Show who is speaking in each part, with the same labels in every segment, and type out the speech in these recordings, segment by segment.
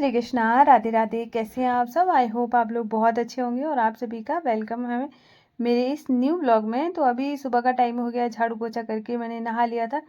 Speaker 1: हरे कृष्णा, राधे राधे। कैसे हैं आप सब? आई होप आप लोग बहुत अच्छे होंगे और आप सभी का वेलकम है मेरे इस न्यू ब्लॉग में। तो अभी सुबह का टाइम हो गया, झाड़ू पोछा करके मैंने नहा लिया था।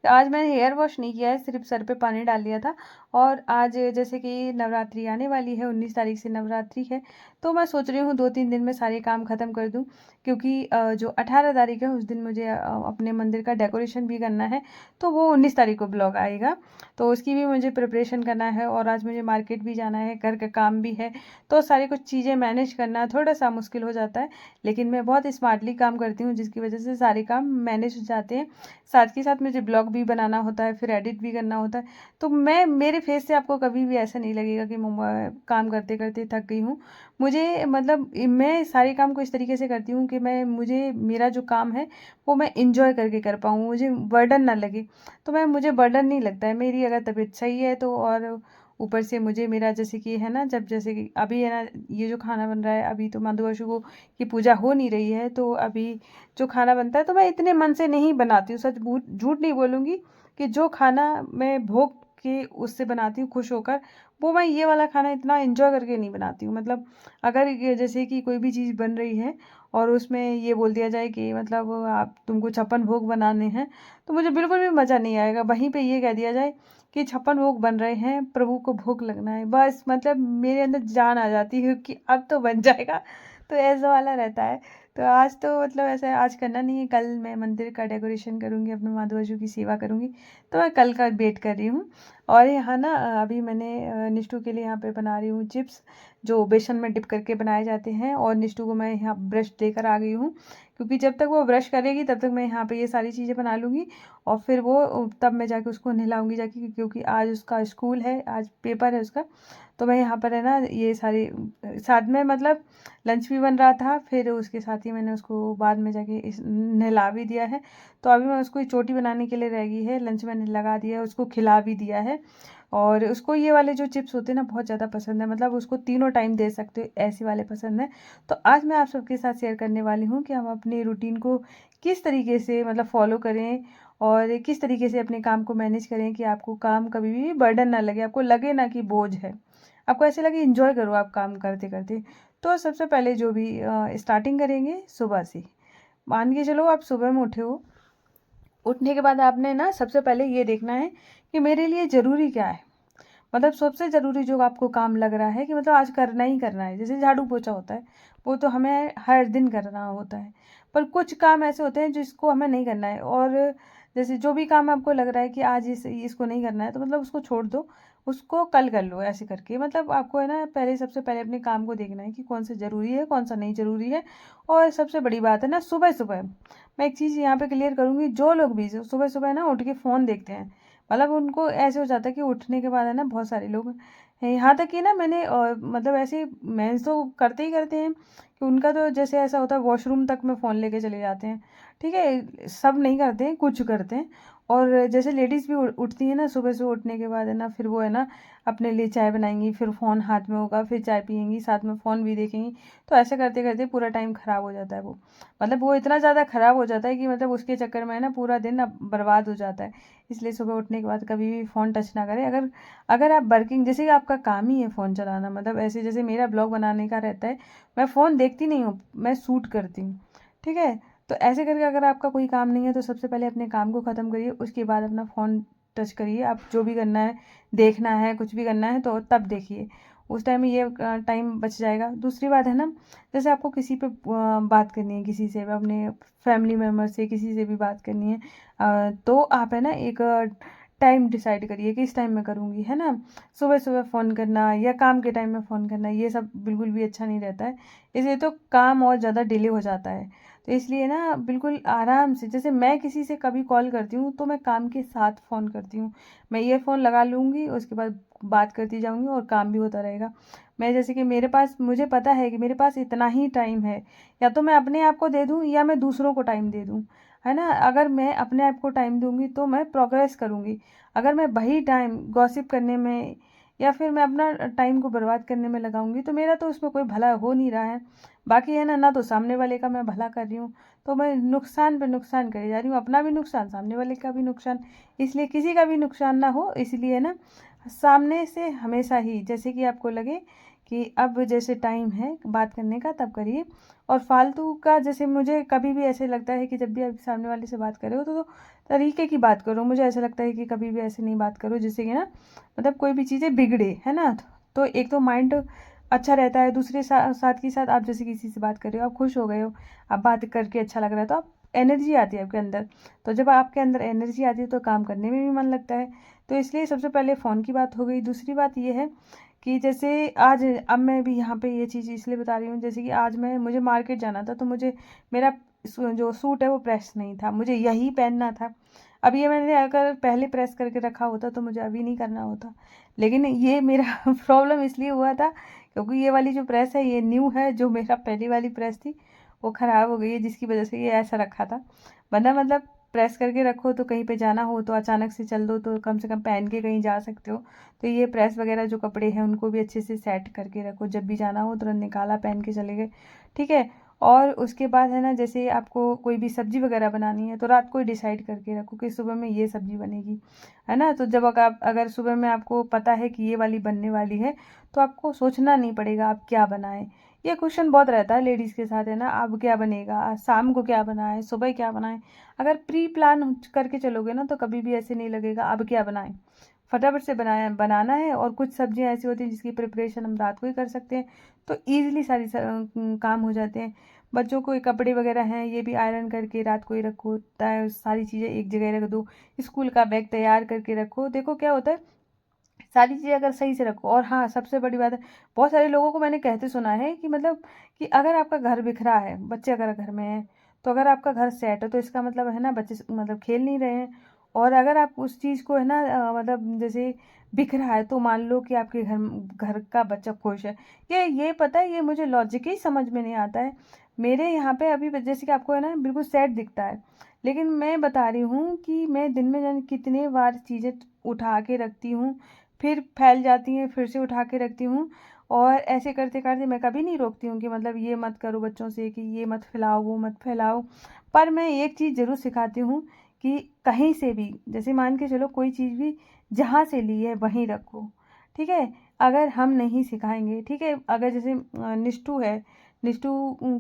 Speaker 1: तो आज मैंने हेयर वॉश नहीं किया है, सिर्फ सर पे पानी डाल लिया था। और आज जैसे कि नवरात्रि आने वाली है, 19 तारीख से नवरात्रि है, तो मैं सोच रही हूँ 2-3 दिन में सारे काम ख़त्म कर दूँ। क्योंकि जो 18 तारीख है उस दिन मुझे अपने मंदिर का डेकोरेशन भी करना है, तो वो 19 तारीख को ब्लॉग आएगा। तो उसकी भी मुझे प्रिपरेशन करना है और आज मुझे मार्केट भी जाना है, घर का काम भी है। तो सारी कुछ चीज़ें मैनेज करना थोड़ा सा मुश्किल हो जाता है, लेकिन मैं बहुत स्मार्टली काम करती हूँ, जिसकी वजह से सारे काम मैनेज हो जाते हैं। साथ के साथ मुझे ब्लॉग भी बनाना होता है, फिर एडिट भी करना होता है। तो मैं मेरे फेस से आपको कभी भी ऐसा नहीं लगेगा कि मैं काम करते करते थक गई हूँ। मुझे मतलब मैं सारे काम को इस तरीके से करती हूँ कि मुझे मेरा जो काम है वो मैं इंजॉय करके कर पाऊँ, मुझे बर्डन ना लगे। तो मुझे बर्डन नहीं लगता है मेरी अगर तबीयत सही है तो। और ऊपर से मुझे मेरा जैसे कि है ना, जब जैसे कि अभी है ना, ये जो खाना बन रहा है, अभी तो माँ दुर्गा को की पूजा हो नहीं रही है, तो अभी जो खाना बनता है तो मैं इतने मन से नहीं बनाती हूँ। सच झूठ नहीं बोलूँगी कि जो खाना मैं भोग के उससे बनाती हूँ खुश होकर, वो मैं ये वाला खाना इतना एंजॉय करके नहीं बनाती हूँ। मतलब अगर जैसे कि कोई भी चीज़ बन रही है और उसमें ये बोल दिया जाए कि मतलब आप तुमको 56 भोग बनाने हैं, तो मुझे बिल्कुल भी मज़ा नहीं आएगा। वहीं पे ये कह दिया जाए कि 56 भोग बन रहे हैं, प्रभु को भोग लगना है, बस मतलब मेरे अंदर जान आ जाती है कि अब तो बन जाएगा। तो ऐसा वाला रहता है। तो आज तो मतलब ऐसा आज करना नहीं है, कल मैं मंदिर का डेकोरेशन करूँगी, अपने माँ दुर्गा की सेवा करूँगी। तो मैं कल का वेट कर रही हूँ। और यहाँ ना अभी मैंने निष्ठू के लिए यहाँ पे बना रही हूँ चिप्स, जो बेसन में डिप करके बनाए जाते हैं। और निष्ठू को मैं यहाँ ब्रश देकर आ गई हूँ, क्योंकि जब तक वो ब्रश करेगी तब तक मैं यहाँ पे ये सारी चीज़ें बना लूँगी। और फिर वो तब मैं जाके उसको नहलाऊँगी जाके, क्योंकि आज उसका स्कूल है, आज पेपर है उसका। तो मैं यहाँ पर है ना ये सारी साथ में मतलब लंच भी बन रहा था, फिर उसके साथ ही मैंने उसको बाद में जाके नहला भी दिया है। तो अभी मैं उसको चोटी बनाने के लिए रह गई है, लंच मैंने लगा दिया है, उसको खिला भी दिया है। और उसको ये वाले जो चिप्स होते हैं ना बहुत ज़्यादा पसंद है, मतलब उसको तीनों टाइम दे सकते हो ऐसे वाले पसंद है। तो आज मैं आप सबके साथ शेयर करने वाली हूँ कि हम अपनी रूटीन को किस तरीके से मतलब फॉलो करें और किस तरीके से अपने काम को मैनेज करें कि आपको काम कभी भी बर्डन ना लगे, आपको लगे ना कि बोझ है, आपको ऐसे लगे इंजॉय करो आप काम करते करते। तो सबसे पहले जो भी स्टार्टिंग करेंगे सुबह से। मान के चलो आप सुबह में उठे हो, उठने के बाद आपने ना सबसे पहले ये देखना है कि मेरे लिए ज़रूरी क्या है। मतलब सबसे ज़रूरी जो आपको काम लग रहा है कि मतलब आज करना ही करना है, जैसे झाड़ू पोछा होता है, वो तो हमें हर दिन करना होता है। पर कुछ काम ऐसे होते हैं जिसको हमें नहीं करना है। और जैसे जो भी काम आपको लग रहा है कि आज इसको नहीं करना है, तो मतलब उसको छोड़ दो, उसको कल कर लो, ऐसे करके। मतलब आपको है ना पहले सबसे पहले अपने काम को देखना है कि कौन सा ज़रूरी है, कौन सा नहीं ज़रूरी है। और सबसे बड़ी बात है ना, सुबह सुबह मैं एक चीज़ यहाँ पे क्लियर करूँगी, जो लोग भी सुबह सुबह ना उठ के फ़ोन देखते हैं, मतलब उनको ऐसे हो जाता है कि उठने के बाद है ना, बहुत सारे लोग हैं, यहाँ तक कि ना मैंने मतलब ऐसे मेंस तो करते ही करते हैं कि उनका तो जैसे ऐसा होता है वॉशरूम तक में फ़ोन लेके चले जाते हैं। ठीक है, सब नहीं करते हैं, कुछ करते हैं। और जैसे लेडीज़ भी उठती हैं ना, सुबह से उठने के बाद है ना, फिर वो है ना अपने लिए चाय बनाएंगी, फिर फ़ोन हाथ में होगा, फिर चाय पियेंगी, साथ में फ़ोन भी देखेंगी। तो ऐसे करते करते पूरा टाइम ख़राब हो जाता है वो। मतलब वो इतना ज़्यादा ख़राब हो जाता है कि मतलब उसके चक्कर में है ना पूरा दिन अब बर्बाद हो जाता है। इसलिए सुबह उठने के बाद कभी भी फ़ोन टच ना करें। अगर अगर आप वर्किंग, जैसे कि आपका काम ही है फ़ोन चलाना, मतलब ऐसे जैसे मेरा ब्लॉग बनाने का रहता है, मैं फ़ोन देखती नहीं हूँ, मैं शूट करती हूँ। ठीक है, तो ऐसे करके अगर आपका कोई काम नहीं है तो सबसे पहले अपने काम को ख़त्म करिए, उसके बाद अपना फ़ोन टच करिए। आप जो भी करना है, देखना है, कुछ भी करना है तो तब देखिए, उस टाइम में ये टाइम बच जाएगा। दूसरी बात है ना, जैसे आपको किसी पे बात करनी है, किसी से अपने फैमिली मेम्बर से किसी से भी बात करनी है, तो आप है ना एक टाइम डिसाइड करिए कि इस टाइम में करूँगी, है ना। सुबह सुबह फ़ोन करना या काम के टाइम में फ़ोन करना, ये सब बिल्कुल भी अच्छा नहीं रहता है। इसलिए तो काम और ज़्यादा डिले हो जाता है। तो इसलिए ना बिल्कुल आराम से, जैसे मैं किसी से कभी कॉल करती हूँ तो मैं काम के साथ फ़ोन करती हूँ। मैं ईयरफ़ोन लगा लूँगी, उसके बाद बात करती जाऊँगी और काम भी होता रहेगा। मैं जैसे कि मेरे पास, मुझे पता है कि मेरे पास इतना ही टाइम है, या तो मैं अपने आप को दे दूँ या मैं दूसरों को टाइम दे दूँ, है ना। अगर मैं अपने आप को टाइम दूँगी तो मैं प्रोग्रेस करूँगी। अगर मैं वही टाइम गॉसिप करने में या फिर मैं अपना टाइम को बर्बाद करने में लगाऊंगी, तो मेरा तो उसमें कोई भला हो नहीं रहा है। बाकी है ना, ना तो सामने वाले का मैं भला कर रही हूँ, तो मैं नुकसान पे नुकसान करे जा रही हूँ, अपना भी नुकसान, सामने वाले का भी नुकसान। इसलिए किसी का भी नुकसान ना हो, इसलिए ना सामने से हमेशा ही, जैसे कि आपको लगे कि अब जैसे टाइम है बात करने का तब करिए। और फालतू का जैसे मुझे कभी भी ऐसे लगता है कि जब भी आप सामने वाले से बात कर रहे हो तो तरीके की बात करो। मुझे ऐसा लगता है कि कभी भी ऐसे नहीं बात करो जिससे कि ना मतलब कोई भी चीज़ें बिगड़े, है ना। तो एक तो माइंड अच्छा रहता है, दूसरे साथ के साथ आप जैसे किसी से बात कर रहे हो, आप खुश हो गए हो, आप बात करके अच्छा लग रहा है तो आप एनर्जी आती है आपके अंदर। तो जब आपके अंदर एनर्जी आती है तो काम करने में भी मन लगता है। तो इसलिए सबसे पहले फ़ोन की बात हो गई। दूसरी बात ये है कि जैसे आज अब मैं भी यहाँ पे ये चीज़ इसलिए बता रही हूँ, जैसे कि आज मुझे मार्केट जाना था तो मुझे मेरा जो सूट है वो प्रेस नहीं था, मुझे यही पहनना था। अब ये मैंने अगर पहले प्रेस करके रखा होता तो मुझे अभी नहीं करना होता। लेकिन ये मेरा प्रॉब्लम इसलिए हुआ था क्योंकि ये वाली जो प्रेस है ये न्यू है, जो मेरा पहली वाली प्रेस थी वो ख़राब हो गई है, जिसकी वजह से ये ऐसा रखा था। वरना मतलब प्रेस करके रखो तो कहीं पे जाना हो तो अचानक से चल दो तो कम से कम पहन के कहीं जा सकते हो। तो ये प्रेस वगैरह जो कपड़े हैं उनको भी अच्छे से सेट करके रखो, जब भी जाना हो तुरंत निकाला पहन के चले गए, ठीक है। और उसके बाद है ना, जैसे आपको कोई भी सब्जी वगैरह बनानी है तो रात को ही डिसाइड करके रखो कि सुबह में ये सब्जी बनेगी, है ना। तो जब अगर सुबह में आपको पता है कि ये वाली बनने वाली है तो आपको सोचना नहीं पड़ेगा आप क्या बनाएं। ये क्वेश्चन बहुत रहता है लेडीज़ के साथ, है ना, अब क्या बनेगा, आज शाम को क्या बनाएं, सुबह क्या बनाएं। अगर प्री प्लान करके चलोगे ना तो कभी भी ऐसे नहीं लगेगा अब क्या बनाएं। फटाफट से बनाना है। और कुछ सब्जियां ऐसी होती हैं जिसकी प्रिपरेशन हम रात को ही कर सकते हैं, तो ईजिली सारी काम हो जाते हैं। बच्चों को कपड़े वगैरह हैं ये भी आयरन करके रात को ही रखो, सारी चीज़ें एक जगह रख दो। स्कूल का बैग तैयार करके रखो। देखो क्या होता है, सारी चीज़ें अगर सही से रखो। और हाँ, सबसे बड़ी बात है, बहुत सारे लोगों को मैंने कहते सुना है कि मतलब कि अगर आपका घर बिखरा है, बच्चे अगर घर में हैं, तो अगर आपका घर सेट है तो इसका मतलब है ना बच्चे मतलब खेल नहीं रहे हैं। और अगर आप उस चीज़ को है ना मतलब जैसे बिखरा है तो मान लो कि आपके घर घर का बच्चा खुश है। ये पता है, ये मुझे लॉजिक ही समझ में नहीं आता है। मेरे यहाँ पे अभी जैसे कि आपको है ना बिल्कुल सेट दिखता है, लेकिन मैं बता रही हूँ कि मैं दिन में जाने कितने बार चीज़ें उठा के रखती हूँ, फिर फैल जाती हैं, फिर से उठा के रखती हूँ। और ऐसे करते करते मैं कभी नहीं रोकती हूँ कि मतलब ये मत करो बच्चों से, कि ये मत फैलाओ वो मत फैलाओ। पर मैं एक चीज़ ज़रूर सिखाती हूँ कि कहीं से भी जैसे मान के चलो कोई चीज़ भी जहाँ से ली है वहीं रखो, ठीक है। अगर हम नहीं सिखाएंगे, ठीक है, अगर जैसे निष्ठू है, निष्ठू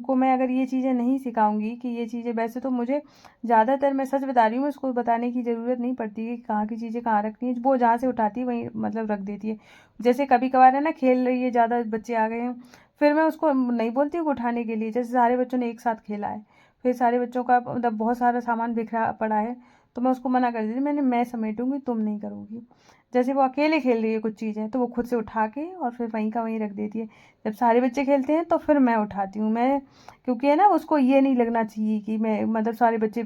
Speaker 1: को मैं अगर ये चीज़ें नहीं सिखाऊंगी कि ये चीज़ें, वैसे तो मुझे ज़्यादातर मैं सच बता रही हूँ, उसको बताने की ज़रूरत नहीं पड़ती कि कहाँ की चीज़ें कहाँ रखनी है, वो जहाँ से उठाती है वहीं मतलब रख देती है। जैसे कभी कभार है ना खेल रही है, ज़्यादा बच्चे आ गए हैं, फिर मैं उसको नहीं बोलती हूँ उठाने के लिए, जैसे सारे बच्चों ने एक साथ खेला है, फिर सारे बच्चों का मतलब बहुत सारा सामान बिखरा पड़ा है, तो मैं उसको मना कर देती, मैं समेटूंगी तुम नहीं करोगी। जैसे वो अकेले खेल रही है कुछ चीज़ें तो वो खुद से उठा के और फिर वहीं का वहीं रख देती है। जब सारे बच्चे खेलते हैं तो फिर मैं उठाती हूँ। मैं क्योंकि है ना उसको ये नहीं लगना चाहिए कि मैं मतलब सारे बच्चे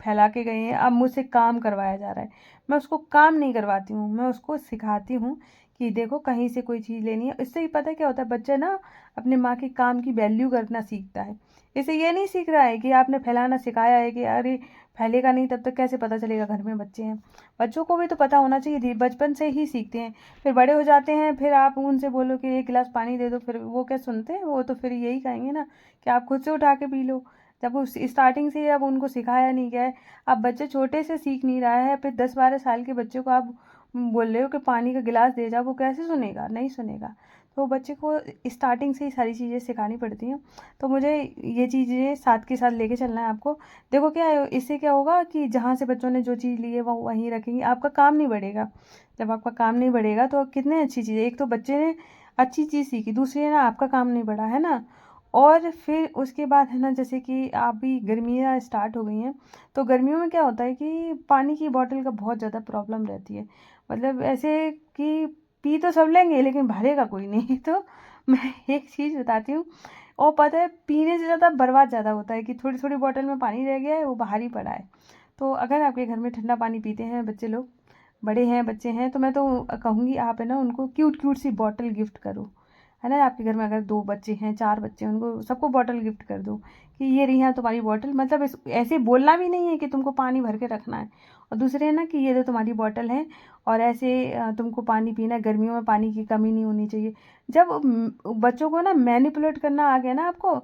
Speaker 1: फैला के गए हैं अब मुझसे काम करवाया जा रहा है। मैं उसको काम नहीं करवाती हूँ, मैं उसको सिखाती हूँ कि देखो कहीं से कोई चीज़ लेनी है। इससे ही पता है क्या होता है, बच्चा ना अपने माँ के काम की वैल्यू करना सीखता है। इसे ये नहीं सीख रहा है कि आपने फैलाना सिखाया है कि अरे फैलेगा नहीं तब तक कैसे पता चलेगा घर में बच्चे हैं। बच्चों को भी तो पता होना चाहिए, बचपन से ही सीखते हैं। फिर बड़े हो जाते हैं, फिर आप उनसे बोलो कि एक गिलास पानी दे दो, फिर वो क्या सुनते हैं, वो तो फिर यही कहेंगे ना कि आप खुद से उठा के पी लो। जब उस स्टार्टिंग से अब उनको सिखाया नहीं गया है, अब बच्चे छोटे से सीख नहीं रहा है, फिर 10-12 साल के बच्चे को आप बोल रहे हो कि पानी का गिलास दे जाओ, वो कैसे सुनेगा, नहीं सुनेगा। तो बच्चे को स्टार्टिंग से ही सारी चीज़ें सिखानी पड़ती हैं। तो मुझे ये चीज़ें साथ के साथ लेके चलना है आपको। देखो क्या है, इससे क्या होगा कि जहाँ से बच्चों ने जो चीज़ ली है वो वहीं रखेंगे, आपका काम नहीं बढ़ेगा। जब आपका काम नहीं बढ़ेगा तो कितने अच्छी चीज़ है, एक तो बच्चे ने अच्छी चीज़ सीखी, दूसरी है ना आपका काम नहीं बढ़ा, है ना। और फिर उसके बाद है ना, जैसे कि अभी गर्मियाँ स्टार्ट हो गई हैं, तो गर्मियों में क्या होता है कि पानी की बॉटल का बहुत ज़्यादा प्रॉब्लम रहती है। मतलब ऐसे कि पी तो सब लेंगे लेकिन भरेगा कोई नहीं। तो मैं एक चीज़ बताती हूँ, और पता है पीने से ज़्यादा बर्बाद ज़्यादा होता है कि थोड़ी थोड़ी बॉटल में पानी रह गया है वो बाहर ही पड़ा है। तो अगर आपके घर में ठंडा पानी पीते हैं बच्चे लोग, बड़े हैं बच्चे हैं, तो मैं तो कहूँगी आप है ना उनको क्यूट क्यूट सी बॉटल गिफ्ट करो, है ना। आपके घर में अगर 2 बच्चे हैं 4 बच्चे हैं, उनको सबको बॉटल गिफ्ट कर दो कि ये रही है तुम्हारी बॉटल। मतलब ऐसे बोलना भी नहीं है कि तुमको पानी भर के रखना है, और दूसरे है ना कि ये तो तुम्हारी बॉटल है, और ऐसे तुमको पानी पीना है, गर्मियों में पानी की कमी नहीं होनी चाहिए। जब बच्चों को ना मैनिपुलेट करना आ गया ना आपको,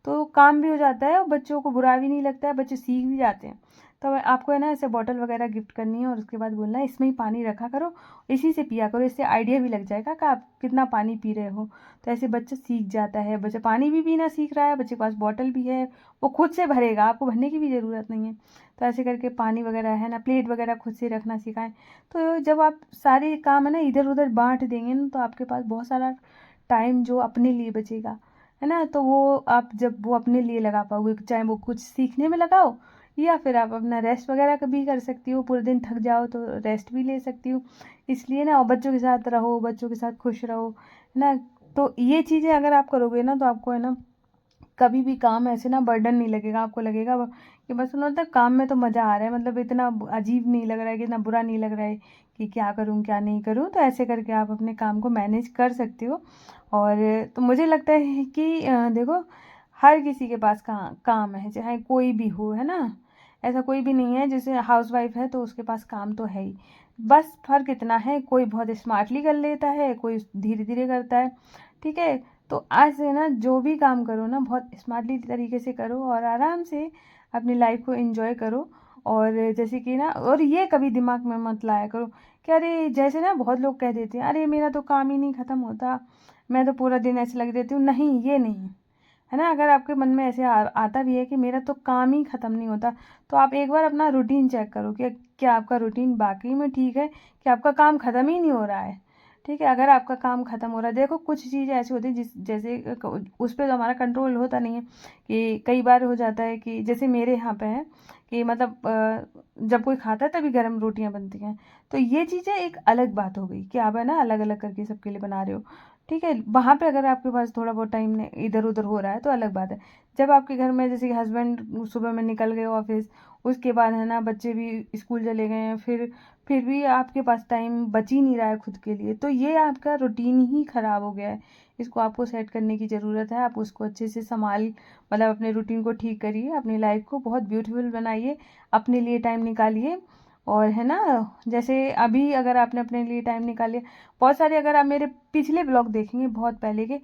Speaker 1: तो काम भी हो जाता है और बच्चों को बुरा भी नहीं लगता है, बच्चे सीख भी जाते हैं। तो आपको है ना ऐसे बॉटल वगैरह गिफ्ट करनी है और उसके बाद बोलना है इसमें ही पानी रखा करो, इसी से पिया करो, इससे आइडिया भी लग जाएगा कि आप कितना पानी पी रहे हो। तो ऐसे बच्चा सीख जाता है, बच्चा पानी भी पीना सीख रहा है, बच्चे के पास बॉटल भी है, वो खुद से भरेगा, आपको भरने की भी ज़रूरत नहीं है। तो ऐसे करके पानी वगैरह है ना, प्लेट वगैरह खुद से रखना सिखाएं। तो जब आप सारे काम है ना इधर उधर बांट देंगे ना, तो आपके पास बहुत सारा टाइम जो अपने लिए बचेगा, है ना, तो वो आप जब वो अपने लिए लगा पाओगे, चाहे वो कुछ सीखने में लगाओ या फिर आप अपना रेस्ट वगैरह भी कर सकती हो, पूरे दिन थक जाओ तो रेस्ट भी ले सकती हो। इसलिए ना, और बच्चों के साथ रहो, बच्चों के साथ खुश रहो, है ना। तो ये चीज़ें अगर आप करोगे ना, तो आपको है ना कभी भी काम ऐसे ना बर्डन नहीं लगेगा, आपको लगेगा कि बस मतलब काम में तो मज़ा आ रहा है, मतलब इतना अजीब नहीं लग रहा है, कि इतना बुरा नहीं लग रहा है कि क्या करूँ क्या नहीं करूँ। तो ऐसे करके आप अपने काम को मैनेज कर सकते हो। और तो मुझे लगता है कि देखो, हर किसी के पास काम है, चाहे कोई भी हो, है ना। ऐसा कोई भी नहीं है, जैसे हाउसवाइफ है तो उसके पास काम तो है ही, बस फ़र्क इतना है, कोई बहुत स्मार्टली कर लेता है, कोई धीरे धीरे करता है, ठीक है। तो आज से ना जो भी काम करो ना, बहुत स्मार्टली तरीके से करो और आराम से अपनी लाइफ को एंजॉय करो। और जैसे कि ना, और ये कभी दिमाग में मत लाया करो कि अरे, जैसे ना बहुत लोग कह देते हैं, अरे मेरा तो काम ही नहीं ख़त्म होता, मैं तो पूरा दिन ऐसे लग रहती हूँ। नहीं, ये नहीं है ना। अगर आपके मन में ऐसे आता भी है कि मेरा तो काम ही ख़त्म नहीं होता, तो आप एक बार अपना रूटीन चेक करो कि क्या आपका रूटीन वाकई में ठीक है, कि आपका काम ख़त्म ही नहीं हो रहा है। ठीक है, अगर आपका काम ख़त्म हो रहा है, देखो कुछ चीज़ें ऐसी होती है जैसे उस पर तो हमारा कंट्रोल होता नहीं है, कि कई बार हो जाता है कि जैसे मेरे यहाँ पे है कि मतलब जब कोई खाता है तभी गर्म रोटियां बनती हैं। तो ये चीज़ें एक अलग बात हो गई कि आप है ना अलग अलग करके सबके लिए बना रहे हो। ठीक है, वहाँ पे अगर आपके पास थोड़ा बहुत टाइम इधर उधर हो रहा है तो अलग बात है। जब आपके घर में जैसे कि हस्बैंड सुबह में निकल गए ऑफिस, उसके बाद है ना बच्चे भी स्कूल चले गए हैं, फिर भी आपके पास टाइम बच ही नहीं रहा है खुद के लिए, तो ये आपका रूटीन ही ख़राब हो गया है। इसको आपको सेट करने की ज़रूरत है, आप उसको अच्छे से मतलब अपने रूटीन को ठीक करिए, अपनी लाइफ को बहुत ब्यूटीफुल बनाइए, अपने लिए टाइम निकालिए। और है ना, जैसे अभी अगर आपने अपने लिए टाइम निकालिए, बहुत सारे अगर आप मेरे पिछले ब्लॉग देखेंगे बहुत पहले के,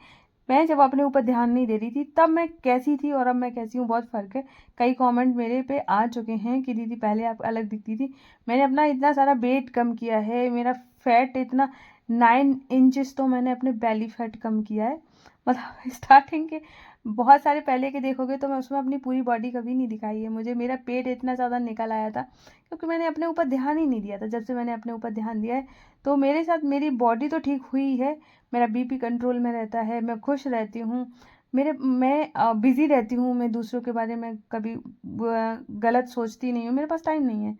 Speaker 1: मैं जब अपने ऊपर ध्यान नहीं दे रही थी तब मैं कैसी थी और अब मैं कैसी हूँ, बहुत फ़र्क है। कई कमेंट मेरे पे आ चुके हैं कि दीदी पहले आप अलग दिखती थी। मैंने अपना इतना सारा वेट कम किया है, मेरा फैट इतना 9 इंचेस तो मैंने अपने बेली फैट कम किया है। मतलब स्टार्टिंग के बहुत सारे पहले के देखोगे तो मैं उसमें अपनी पूरी बॉडी कभी नहीं दिखाई है, मुझे मेरा पेट इतना ज़्यादा निकल आया था क्योंकि मैंने अपने ऊपर ध्यान ही नहीं दिया था। जब से मैंने अपने ऊपर ध्यान दिया है तो मेरे साथ मेरी बॉडी तो ठीक हुई है, मेरा बीपी कंट्रोल में रहता है, मैं खुश रहती हूँ, मैं बिज़ी रहती हूँ, मैं दूसरों के बारे में कभी गलत सोचती नहीं हूँ, मेरे पास टाइम नहीं है,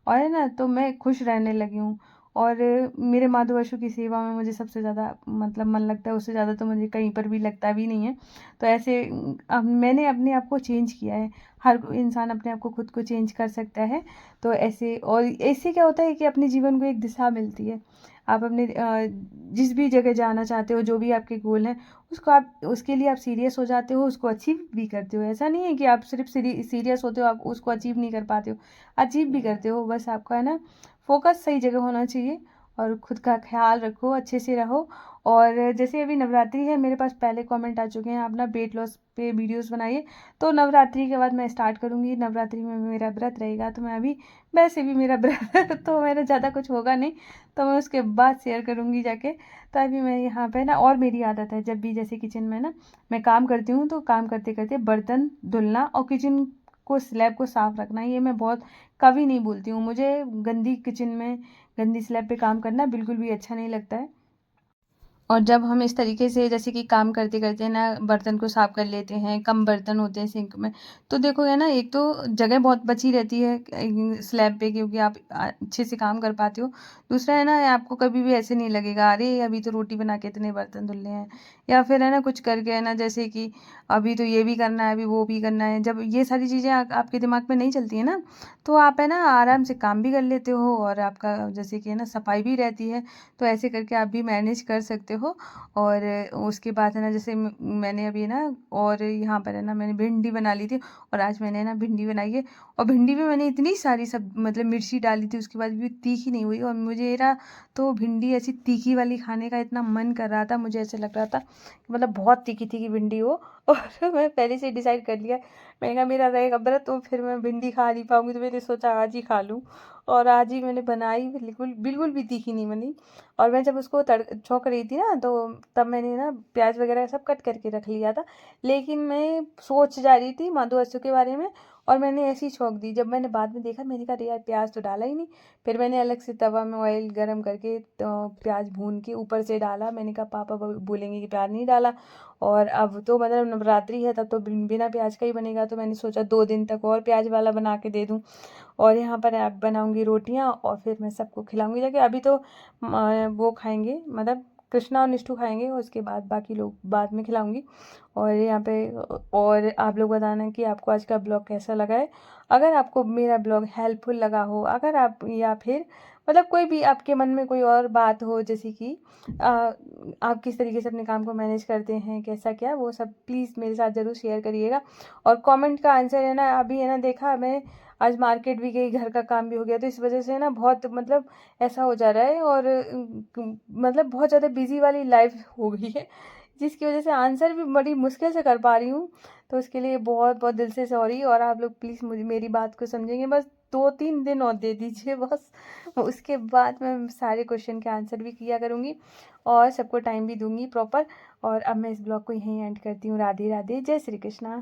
Speaker 1: और है ना, तो मैं खुश रहने लगी हूँ। और मेरे माधुवशु की सेवा में मुझे सबसे ज़्यादा मतलब मन लगता है, उससे ज़्यादा तो मुझे कहीं पर भी लगता भी नहीं है। तो ऐसे अब मैंने अपने आप को चेंज किया है, हर इंसान अपने आप को खुद को चेंज कर सकता है। तो ऐसे, और इससे क्या होता है कि अपने जीवन को एक दिशा मिलती है। आप अपने जिस भी जगह जाना चाहते हो, जो भी आपके गोल हैं, उसको आप उसके लिए आप सीरियस हो जाते हो, उसको अचीव भी करते हो। ऐसा नहीं है कि आप सिर्फ सीरियस होते हो, आप उसको अचीव नहीं कर पाते हो, अचीव भी करते हो। बस आपका है ना फोकस सही जगह होना चाहिए, और खुद का ख्याल रखो, अच्छे से रहो। और जैसे अभी नवरात्रि है, मेरे पास पहले कमेंट आ चुके हैं आप ना वेट लॉस पे वीडियोस बनाइए, तो नवरात्रि के बाद मैं स्टार्ट करूँगी। नवरात्रि में मेरा व्रत रहेगा, तो मैं अभी वैसे भी मेरा व्रत है तो मेरा ज़्यादा कुछ होगा नहीं, तो मैं उसके बाद शेयर करूँगी जाके। तो अभी मैं यहाँ पे ना, और मेरी आदत है जब भी जैसे किचन में ना मैं काम करती हूँ, तो काम करते करते बर्तन धुलना और किचन को स्लैब को साफ रखना, ये मैं बहुत कभी नहीं भूलती हूँ। मुझे गंदी किचन में गंदी स्लैब पे काम करना बिल्कुल भी अच्छा नहीं लगता है। और जब हम इस तरीके से जैसे कि काम करते करते ना बर्तन को साफ कर लेते हैं, कम बर्तन होते हैं सिंक में, तो देखोगे ना, एक तो जगह बहुत बची रहती है स्लैब पे, क्योंकि आप अच्छे से काम कर पाते हो। दूसरा है ना, आपको कभी भी ऐसे नहीं लगेगा अरे अभी तो रोटी बना के इतने बर्तन धुलने हैं, या फिर है ना कुछ करके है ना, जैसे कि अभी तो ये भी करना है, अभी वो भी करना है। जब ये सारी चीज़ें आपके दिमाग में नहीं चलती है ना, तो आप है ना आराम से काम भी कर लेते हो, और आपका जैसे कि है ना सफाई भी रहती है। तो ऐसे करके आप भी मैनेज कर सकते हो। और उसके बाद है ना, जैसे मैंने अभी ना, और यहाँ पर है ना मैंने भिंडी बना ली थी, और आज मैंने ना भिंडी बनाई है। और भिंडी में मैंने इतनी सारी सब मतलब मिर्ची डाली थी, उसके बाद भी तीखी नहीं हुई। और मुझे ना तो भिंडी ऐसी तीखी वाली खाने का इतना मन कर रहा था, मुझे ऐसा लग रहा था कि मतलब बहुत तीखी तीखी भिंडी हो। और मैं पहले से डिसाइड कर लिया, मैंने कहा मेरा रहेगा व्रत तो फिर मैं भिंडी खा नहीं पाऊंगी, तो मैंने सोचा आज ही खा लूँ। और आज ही मैंने बनाई, बिल्कुल बिल्कुल भी तीखी नहीं बनी। और मैं जब उसको छौंक रही थी ना, तो तब मैंने ना प्याज वगैरह सब कट करके रख लिया था। लेकिन मैं सोच जा रही थी माधो के बारे में, और मैंने ऐसी छौंक दी। जब मैंने बाद में देखा, मैंने कहा अरे यार प्याज तो डाला ही नहीं। फिर मैंने अलग से तवा में ऑयल गरम करके तो प्याज भून के ऊपर से डाला। मैंने कहा पापा बोलेंगे कि प्याज नहीं डाला। और अब तो मतलब नवरात्रि है, तब तो बिना प्याज का ही बनेगा, तो मैंने सोचा 2 दिन तक और प्याज वाला बना के दे दूँ। और यहाँ पर अब बनाऊंगी रोटियाँ, और फिर मैं सबको खिलाऊंगी जाके। अभी तो वो खाएंगे, मतलब कृष्णा और निष्ठू खाएंगे, और उसके बाद बाकी लोग बाद में खिलाऊंगी। और यहाँ पे और आप लोग बताना कि आपको आज का ब्लॉग कैसा लगा है। अगर आपको मेरा ब्लॉग हेल्पफुल लगा हो, अगर आप या फिर मतलब कोई भी आपके मन में कोई और बात हो, जैसे कि आप किस तरीके से अपने काम को मैनेज करते हैं, कैसा क्या, वो सब प्लीज़ मेरे साथ ज़रूर शेयर करिएगा। और कमेंट का आंसर है ना, अभी है ना देखा, मैं आज मार्केट भी गई, घर का काम भी हो गया, तो इस वजह से ना बहुत मतलब ऐसा हो जा रहा है। और मतलब बहुत ज़्यादा बिजी वाली लाइफ हो गई है, जिसकी वजह से आंसर भी बड़ी मुश्किल से कर पा रही हूँ। तो उसके लिए बहुत बहुत दिल से सॉरी। और आप लोग प्लीज़ मुझे मेरी बात को समझेंगे, बस 2-3 दिन और दे दीजिए बस। उसके बाद मैं सारे क्वेश्चन के आंसर भी किया करूँगी, और सबको टाइम भी दूंगी प्रॉपर। और अब मैं इस ब्लॉग को यहीं एंड करती हूँ। राधे राधे, जय श्री कृष्णा।